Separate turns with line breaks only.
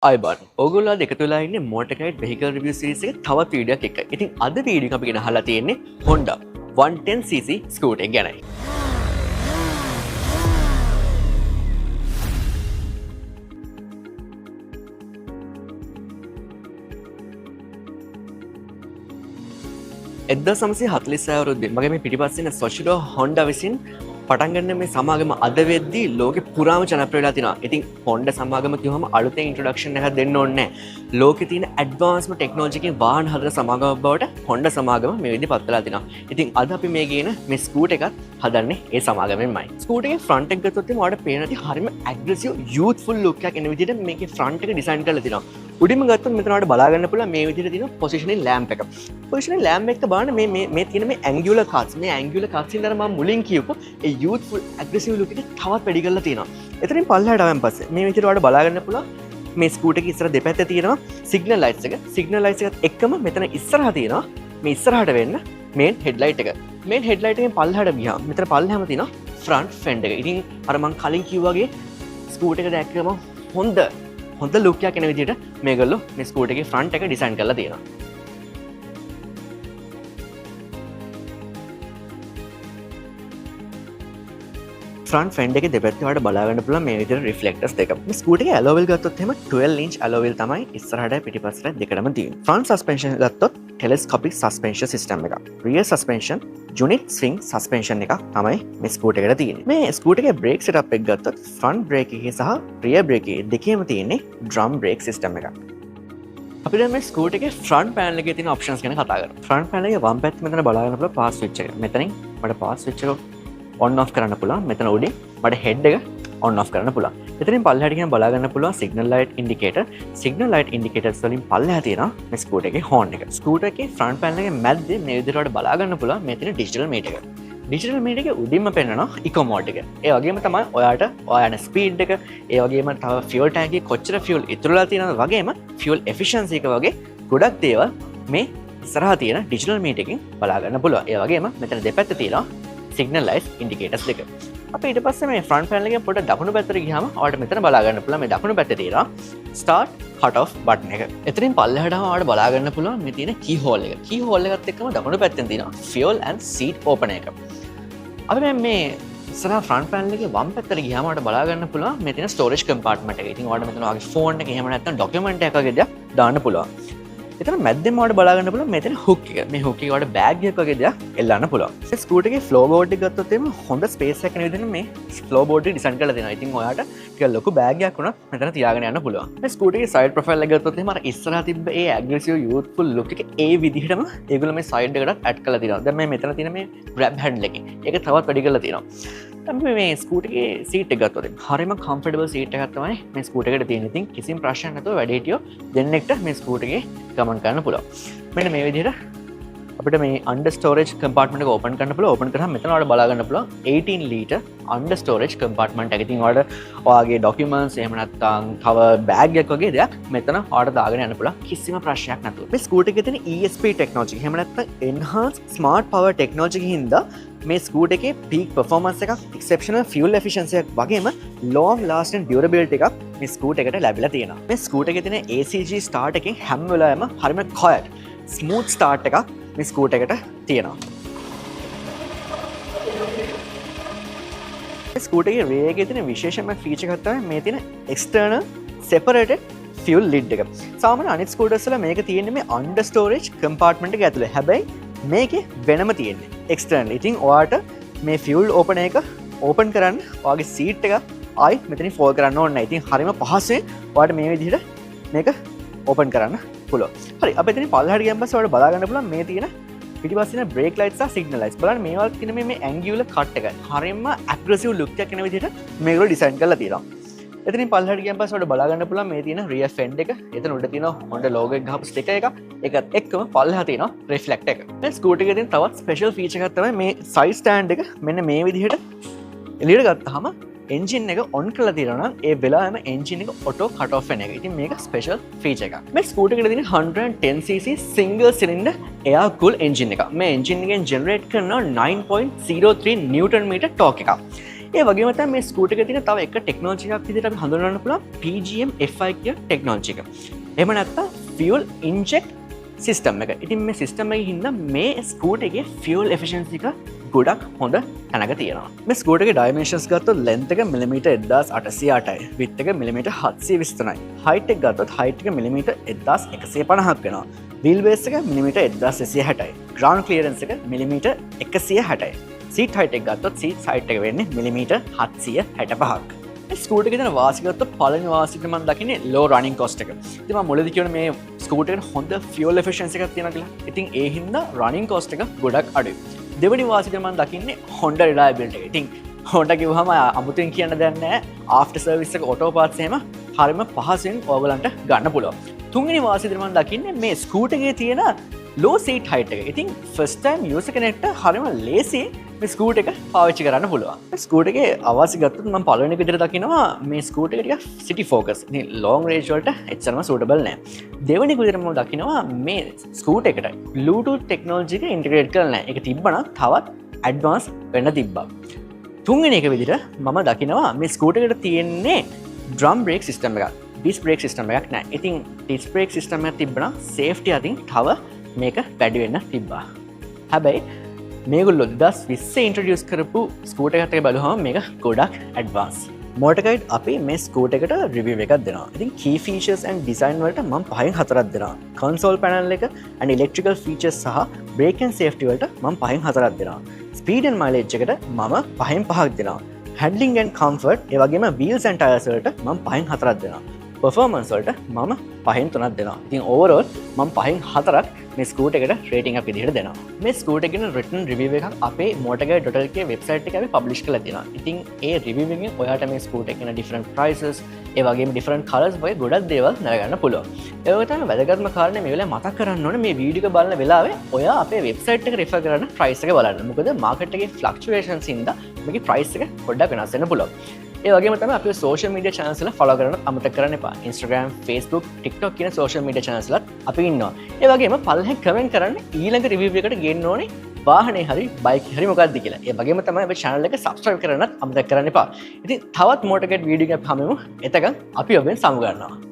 අයිබන් ඔගොල්ලෝ අද එකතු වෙලා ඉන්නේ මොටර්කයිට් වෙහිකල් රිවිව් සීරීස් එකේ තවත් වීඩියෝ එකක් එක්ක. ඉතින් අද වීඩියෝ එක අපි ගෙනහලා තියෙන්නේ Honda 110cc ස්කූටර් එක ගැනයි. එක්දා සමසය 46 අවුරුද්දේ මගේ මේ පිටිපස්සේ ඉන්න සොෂිරෝ හොන්ඩා විසින් පටන් ගන්න මේ සමාගම අද වෙද්දී ලෝකේ පුරාම ජනප්‍රිය වෙලා තිනවා. ඉතින් හොන්ඩා සමාගම කියවම අලුතෙන් ඉන්ට්‍රොඩක්ෂන් එකක් දෙන්න ඕනේ නැහැ. ලෝකේ තියෙන ඇඩ්වාන්ස්ම ටෙක්නොලොජි එකකින් වාහන හදන සමාගමක් බවට හොන්ඩා සමාගම මේ විදිහට පත් වෙලා තිනවා. ඉතින් අද අපි මේ ගේන මේ ස්කූටර් එකත් හදන්නේ ඒ සමාගමෙන්මයි. ස්කූටර් එකේ ෆ්‍රන්ට් එක ගත්තොත් ඔයාලට පේන ඇති හරිම ඇග්‍රෙසිව් යූත්ෆුල් ලුක් එකක් එන විදිහට මේකේ ෆ්‍රන්ට් එක ඩිසයින් කරලා තිනවා. උඩින්ම ගත්තොත් මෙතන ඔයාලට බලා ගන්න පුළුවන් මේ විදිහට තියෙන පොසිෂනින් ලැම්ප් එක. පොසිෂනින් ලැම්ප් එක බලන්න මේ තියෙන මේ ඇන්ගියුලර් කට්ස්. මේ ඇන්ගියුලර් කට්ස් ඉඳලා මම මුලින් කියපු ඒ යූත්ෆුල් ඇග්‍රෙසිව් ලුක් එක තවත් වැඩි කරලා තියෙනවා. එතනින් පල්ලෙහාට ආවන් පස්සේ මේ විදිහට ඔයාලට බලා ගන්න පුළුවන් මේ ස්කූටර් එකේ ඉස්සර දෙපැත්තේ තියෙනවා සිග්නල් ලයිට්ස් එක. සිග්නල් ලයිට්ස් එකත් එක්කම මෙතන ඉස්සරහා තියෙනවා මේ ඉස්සරහට වෙන්න මේන් හෙඩ්ලයිට් එක. මේන් හෙඩ්ලයිට් එකෙන් පල්ලෙහාට ගියාම මෙතන පල්ලෙහාම තියෙනවා ෆ්‍රන්ට් ෆෙන්ඩර් එක. ඉතින් අර මම කලින් කිව්වා වගේ ස්කූටර් එක දැක්කම හොඳ ලුක් එකක් එන විදිහට මේගොල්ලෝ මේ ස්කූටර් එකේ ෆ්‍රන්ට් එක ඩිසයින් කරලා තියෙනවා. ෆ්‍රන්ට් ෆෙන්ඩර් එකේ දෙපැත්තේ ඔයාලට බලා ගන්න පුළුවන් මේ විදිහට රිෆ්ලෙක්ටර්ස් දෙකක්. මේ ස්කූටර් එකේ ඇලෝ වීල් ගත්තොත් එහෙම 12 inch ඇලෝ වීල් තමයි ඉස්සරහට පිටිපස්සට දෙකටම තියෙන්නේ. ෆ්‍රන්ට් සස්පෙන්ෂන් ගත්තොත් ටෙලස්කෝපික් සස්පෙන්ෂන් සිස්ටම් එකක්. Rear suspension unit swing suspension එකක් තමයි මේ ස්කූටර් එකට තියෙන්නේ. මේ ස්කූටර් එකේ බ්‍රේක් සෙටප් එක ගත්තොත් ෆ්‍රන්ට් බ්‍රේක් එකේ සහ රියර් බ්‍රේක් එකේ දෙකේම තියෙන්නේ ඩ්‍රම් බ්‍රේක් සිස්ටම් එකක්. අපි දැන් මේ ස්කූටර් එකේ ෆ්‍රන්ට් පැනල් එකේ තියෙන ඔප්ෂන්ස් ගැන කතා කරමු. ෆ්‍රන්ට් පැනල් එකේ වම් පැත්ත මෙතන බලා ගන්න පුළුවන් පාස් ස්විච් එක. මෙතනින් මට පාස් ස්විච් එක ඔන් ඔෆ් කරන්න පුළුවන්. මෙතන උඩින් මට හෙඩ් එක ඔන් ඔෆ් කරන්න පුළුවන්. එතනින් පල්ලෙහාට ගියම බලා ගන්න පුළුවන් signal light indicator. Signal light indicators වලින් පල්ලෙහා තියෙනවා මේ ස්කූටර් එකේ හෝන් එක. ස්කූටර් එකේ ෆ්‍රන්ට් පැනල් එකේ මැද්දේ මේ විදිහට වලට බලා ගන්න පුළුවන් මේ තියෙන ඩිජිටල් මීටර් එක. ඩිජිටල් මීටර් එකේ උඩින්ම පෙන්නනවා ඉකෝ මෝඩ් එක. ඒ වගේම තමයි ඔයාට ඔයා යන ස්පීඩ් එක, ඒ වගේම තව ෆියුල් ටැංක් එකේ කොච්චර ෆියුල් ඉතුරුලා තියෙනවද වගේම ෆියුල් එෆිෂියන්සි එක වගේ ගොඩක් දේවල් මේ ඉස්සරහා තියෙන ඩිජිටල් මීටර් එකෙන් බලා ගන්න පුළුවන්. ඒ වගේම මෙතන දෙපැත්තේ තියෙනවා සිග්නල් ලයිට් ඉන්ඩිකේටර්ස් දෙක. අපි ඊට පස්සේ මේ ෆ්‍රන්ට් පැනල් එකෙන් පොඩ්ඩක් දකුණු පැත්තට ගියාම ඔයාලට මෙතන බලා ගන්න පුළුවන් මේ දකුණු පැත්තේ තියෙනවා ස්ටාර්ට් කට් ඔෆ් බටන් එක. එතනින් පල්ලෙහාටම ඔයාලට බලා ගන්න පුළුවන් මේ තියෙන කී හෝල් එක. කී හෝල් එකත් එක්කම දකුණු පැත්තෙන් තියෙනවා ෆියුල් ඇන්ඩ් සීට් ඕපනර් එක. අපි මේ ඉස්සරහා ෆ්‍රන්ට් පැනල් එකේ වම් පැත්තට ගියාම ඔයාලට බලා ගන්න පුළුවන් මේ තියෙන ස්ටෝරේජ් කම්පාර්ට්මන්ට් එක. ඉතින් ඔයාලට මෙතන ඔයාගේ ෆෝන් එක එහෙම නැත්නම් ඩොකියුමන්ට් එකක් වගේ දෙයක් දාන්න පුළුවන්. එතන මැද්දෙන් ඔයාලට බලා ගන්න පුළුවන් මෙතන හුක් එක. මේ හුක් එකේ ඔයාලට බෑග් එකක් වගේ දෙයක් එල්ලන්න පුළුවන්. මේ ස්කූටර් එකේ ෆ්ලෝ බෝඩ් එක ගත්තොත් එimhe හොඳ ස්පේස් එකක් වෙන විදිහට මේ ෆ්ලෝ බෝඩ් එක ඩිසයින් කරලා දෙනවා. ඉතින් ඔයාලට ටික ලොකු බෑග් එකක් වුණත් මෙතන තියාගෙන යන්න පුළුවන්. මේ ස්කූටර් එකේ සයිඩ් ප්‍රොෆයිල් එක ගත්තොත් එimhe අර ඉස්සරහා තිබ්බ ඒ ඇග්‍රෙසිව් යූත්ෆුල් ලුක් එක ඒ විදිහටම ඒගොල්ලෝ මේ සයිඩ් එකට ඇඩ් කරලා තියෙනවා. දැන් මේ මෙතන තියෙන මේ ග්‍රැබ් හැන්ඩල් එකේ ඒක තවත් වැඩි කරලා තියෙනවා. අපි මේ ස්කූටර් එකේ සීට් එක ගත්තොත් හරියම කම්ෆර්ටබල් සීට් එකක් තමයි මේ ස්කූටර් එකට තියෙන්නේ. ඉතින් කිසිම ප්‍රශ්නයක් නැතුව වැඩ හිටියෝ දෙන්නෙක්ට මේ ස්කූටර් එකේ ගමන් කරන්න පුළුවන්. මෙන්න මේ විදිහට අපිට මේ අන්ඩර් ස්ටෝරේජ් කම්පාර්ට්මන්ට් එක ඕපන් කරන්න පුළුවන්. ඕපන් කරාම මෙතන ඔයාලට බලා ගන්න පුළුවන් 18 ලීටර් අන්ඩර් ස්ටෝරේජ් කම්පාර්ට්මන්ට් එක. ඉතින් ඔයාලට ඔයාගේ ඩොකියුමන්ට්ස් එහෙම නැත්නම් තව බෑග් එකක් වගේ දෙයක් මෙතන ඔයාලට දාගෙන යන්න පුළුවන් කිසිම ප්‍රශ්නයක් නැතුව. මේ ස්කූටර් එකේ තියෙන ESP ටෙක්නොලොජි එහෙම නැත්නම් enhanced smart power ටෙක්නොලොජි එකකින් හින්දා මේ ස්කූටර් එකේ peak performance එකක්, exceptional fuel efficiency එකක් වගේම long lasting durability එකක් මේ ස්කූටර් එකට ලැබිලා තියෙනවා. මේ ස්කූටර් එකේ තියෙන ACG start එකෙන් හැම වෙලාවෙම හරිම quiet smooth start එකක් මේ ස්කූටර් එකට තියෙනවා. මේ ස්කූටර් එකේ rear එකේ තියෙන විශේෂම feature එකක් තමයි මේ තියෙන external separated fuel lid එක. සාමාන්‍ය අනිත් ස්කූටර්ස් වල මේක තියෙන්නේ මේ under storage compartment එක ඇතුලේ. හැබැයි මේකේ වෙනම තියෙන්නේ external. ඉතින් ඔයාට මේ fuel opener එක open කරන්න ඔයාගේ seat එක ආයි මෙතනින් fold කරන්න ඕනේ නැහැ. ඉතින් හරියම පහසුවෙන් ඔයාට මේ විදිහට මේක open කරන්න පුළුවන්. හරි අපි එතනින් පල්ලෙහාට ගියන් පස්සේ ඔයාලට බලා ගන්න පුළුවන් මේ තියෙන පිටිපස්සේ තියෙන brake lights සහ signal lights. බලන්න මේවල් තියෙන මේ angular cut එක. හරියම aggressive look එකක් එන විදිහට මේගොල්ලෝ design කරලා තියෙනවා. එතනින් පල්ලෙහාට ගියන් පස්සේ ඔයාලට බලා ගන්න පුළුවන් මේ තියෙන rear fend එක. එතන උඩ තියෙන Honda logo එක ගහපු sticker එක. ඒකත් එක්කම පල්ලෙහා තියෙනවා reflector එක. මේ ස්කූටර් එකේ තියෙන තවත් special feature එකක් තමයි මේ side stand එක මෙන්න මේ විදිහට එළියට ගත්තාම engine එක on කරලා තියෙනවා නම් ඒ වෙලාවෙම engine එක auto cut off වෙන එක. ඉතින් මේක special feature එකක්. මේ ස්කූටර් එකට තියෙන 110cc single cylinder air cool engine එක. මේ engine එකෙන් generate කරන 9.03 newton meter torque එකක්. ඒ වගේම තමයි මේ ස්කූටර් එකේ තියෙන තව එක ටෙක්නොලොජි එකක් විදිහට අපි හඳුන්වන්න පුළුවන් PGM-FI කියන ටෙක්නොලොජි එක. එහෙම නැත්නම් fuel inject සිස්ටම් එක. ඉතින් මේ සිස්ටම් එකේ හින්දා මේ ස්කූටර් එකේ fuel efficiency එක ගොඩක් හොඳ තැනක තියෙනවා. මේ ස්කූටර් එකේ dimensions ගත්තොත් length එක millimeter 1808යි, width එක millimeter 723යි. height එක ගත්තොත් height එක millimeter 1150ක් වෙනවා. wheel base එක millimeter 1260යි. ground clearance එක millimeter 160යි. seat height එක ගත්තොත් seat height එක වෙන්නේ millimeter 765ක්. ස්කූටර් එකේ තියෙන වාසි ගත්තොත් පළවෙනි වාසියට මම දකින්නේ low running cost එක. ඉතින් මම මුලදී කියවනේ මේ ස්කූටර් එකට හොඳ fuel efficiency එකක් තියෙනවා කියලා. ඉතින් ඒ හින්දා running cost එක ගොඩක් අඩුයි. දෙවෙනි වාසියට මම දකින්නේ Honda reliability එක. ඉතින් Honda කිව්වම අමුතුවෙන් කියන්න දෙයක් නැහැ. after service එක auto parts එහෙම හරියම පහසුවෙන් ඔයගලන්ට ගන්න පුළුවන්. තුන්වෙනි වාසියට මම දකින්නේ මේ ස්කූටර් එකේ තියෙන low seat height එක. ඉතින් first time user කෙනෙක්ට හරියම ලේසි මේ ස්කූටර් එක පාවිච්චි කරන්න පුළුවන්. ස්කූටර් එකේ අවාසි ගත්තොත් මම පළවෙනි එක විදිහට දකිනවා මේ ස්කූටර් එක ටිකක් city focus. ඉතින් long range වලට එච්චරම suitable නෑ. දෙවෙනි එක විදිහට මම දකිනවා මේ ස්කූටර් එකට Bluetooth technology එක integrate කරලා නෑ. ඒක තිබ්බනම් තවත් advance වෙන්න තිබ්බා. තුන්වෙනි එක විදිහට මම දකිනවා මේ ස්කූටර් එකට තියෙන්නේ drum brake system එකක්. disc brake system එකක් නෑ. ඉතින් disc brake system එකක් තිබ්බනම් safety අතින් තව මේක වැඩි වෙන්න තිබ්බා. හැබැයි මේගොල්ලෝ 2020 ඉන්ට්‍රොඩියුස් කරපු ස්කූටර් එකකට බලුවම මේක ගොඩක් ඇඩ්වාන්ස්. Motor Guide අපි මේ ස්කූටර් එකට රිවිව් එකක් දෙනවා. ඉතින් key features and design වලට මම 5න් 4ක් දෙනවා. console panel එක and electrical features සහ brake and safety වලට මම 5න් 4ක් දෙනවා. speed and mileage එකට මම 5න් 5ක් දෙනවා. handling and comfort ඒ වගේම wheels and tires වලට මම 5න් 4ක් දෙනවා. performance වලට මම 5න් 3ක් දෙනවා. ඉතින් overall මම 5න් 4ක් මේ ස්කූටර් එකට රේටින් එකක් විදිහට දෙනවා. මේ ස්කූටර් එකේ written review එකක් අපේ motorguide.lk වෙබ්සයිට් එකේ අපි පබ්ලිෂ් කරලා තියෙනවා. ඉතින් ඒ review එකෙන් ඔයාට මේ ස්කූටර් එකේ different prices ඒ වගේම different colors වගේ ගොඩක් දේවල් දැනගන්න පුළුවන්. ඒ වගේ තමයි වැදගත්ම කාරණේ මේ වෙලාවේ මතක් කරන්න ඕනේ මේ වීඩියෝ එක බලන වෙලාවේ ඔයා අපේ වෙබ්සයිට් එක refer කරන price එක බලන්න. මොකද market එකේ fluctuations හින්දා මේකේ price එක පොඩ්ඩක් වෙනස් වෙන්න පුළුවන්. ඒ වගේම තමයි අපේ social media channels වල follow කරන්න අමතක කරන්න එපා. Instagram, Facebook, TikTok කියන social media channels වලත් අපි ඉන්නවා. ඒ වගේම පල්ලෙහෙන් comment කරන්න ඊළඟ review එකකට ගේන්න ඕනේ වාහනේ හරි බයික් හරි මොකක්ද කියලා. ඒ වගේම තමයි අපේ channel එක subscribe කරන්නත් අමතක කරන්න එපා. ඉතින් තවත් motor guide video එකක් හමුවෙමු. එතකන් අපි ඔබෙන් සමු ගන්නවා.